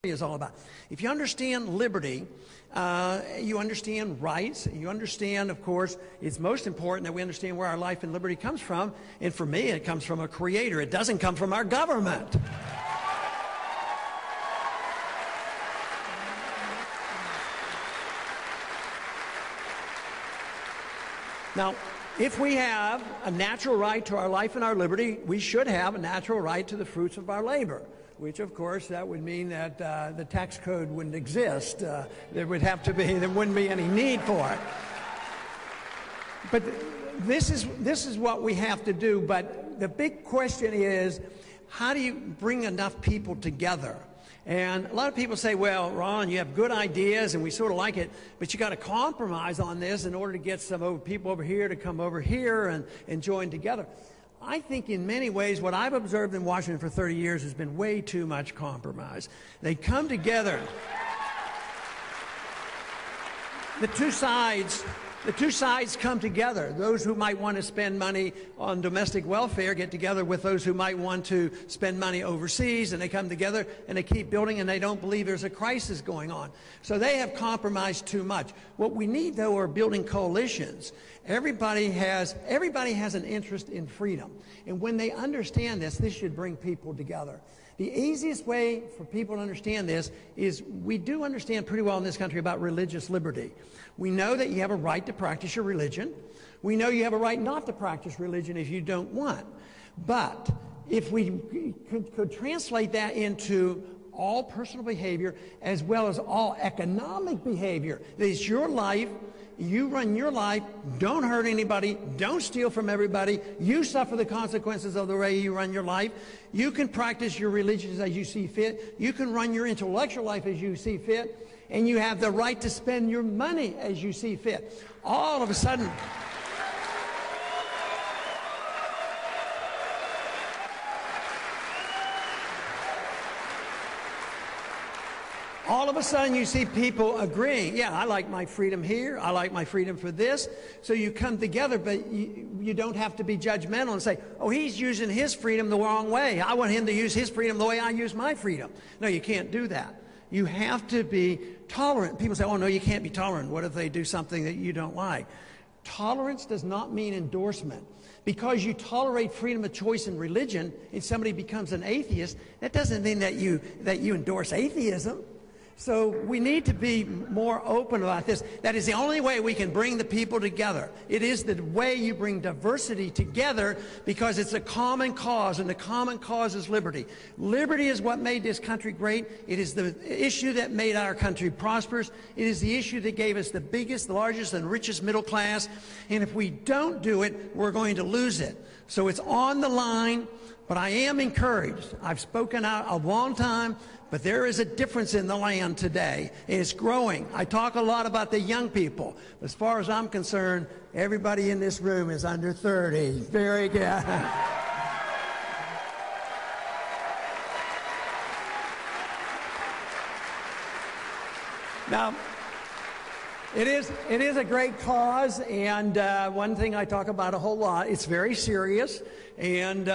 is all about. If you understand liberty, you understand rights. You understand, of course, it's most important that we understand where our life and liberty comes from. And for me, it comes from a creator. It doesn't come from our government. Now, if we have a natural right to our life and our liberty, we should have a natural right to the fruits of our labor. Which, of course, that would mean that the tax code wouldn't exist. There wouldn't be any need for it. But this is what we have to do. But the big question is, how do you bring enough people together? And a lot of people say, well, Ron, you have good ideas, and we sort of like it, but you got to compromise on this in order to get some people over here to come over here and join together. I think in many ways what I've observed in Washington for 30 years has been way too much compromise. They come together. The two sides come together. Those who might want to spend money on domestic welfare get together with those who might want to spend money overseas, and they come together and they keep building, and they don't believe there's a crisis going on. So they have compromised too much. What we need, though, are building coalitions. Everybody has an interest in freedom. And when they understand this should bring people together. The easiest way for people to understand this is we do understand pretty well in this country about religious liberty. We know that you have a right to practice your religion. We know you have a right not to practice religion if you don't want. But if we could translate that into all personal behavior as well as all economic behavior, that it's your life, you run your life, don't hurt anybody, don't steal from everybody, you suffer the consequences of the way you run your life, you can practice your religion as you see fit, you can run your intellectual life as you see fit, and you have the right to spend your money as you see fit. All of a sudden, you see people agreeing, yeah, I like my freedom here, I like my freedom for this. So you come together, but you don't have to be judgmental and say, oh, he's using his freedom the wrong way. I want him to use his freedom the way I use my freedom. No, you can't do that. You have to be tolerant. People say, oh, no, you can't be tolerant. What if they do something that you don't like? Tolerance does not mean endorsement. Because you tolerate freedom of choice in religion and somebody becomes an atheist, that doesn't mean that you endorse atheism. So we need to be more open about this. That is the only way we can bring the people together. It is the way you bring diversity together because it's a common cause, and the common cause is liberty. Liberty is what made this country great. It is the issue that made our country prosperous. It is the issue that gave us the biggest, largest, and richest middle class. And if we don't do it, we're going to lose it. So it's on the line, but I am encouraged. I've spoken out a long time, but there is a difference in the land today. It's growing. I talk a lot about the young people. As far as I'm concerned, everybody in this room is under 30. Very good. Now, it is a great cause, and one thing I talk about a whole lot, it's very serious, and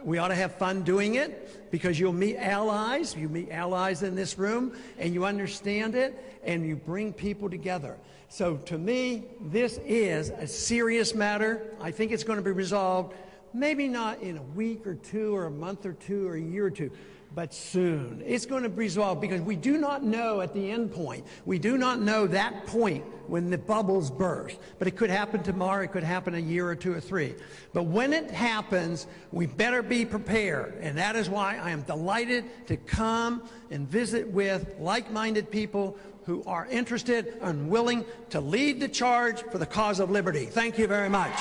we ought to have fun doing it because you'll meet allies. You meet allies in this room, and you understand it, and you bring people together. So to me, this is a serious matter. I think it's going to be resolved, maybe not in a week or two or a month or two or a year or two, but soon. It's going to be resolved because we do not know at the end point. We do not know that point when the bubbles burst. But it could happen tomorrow. It could happen a year or two or three. But when it happens, we better be prepared. And that is why I am delighted to come and visit with like-minded people who are interested and willing to lead the charge for the cause of liberty. Thank you very much.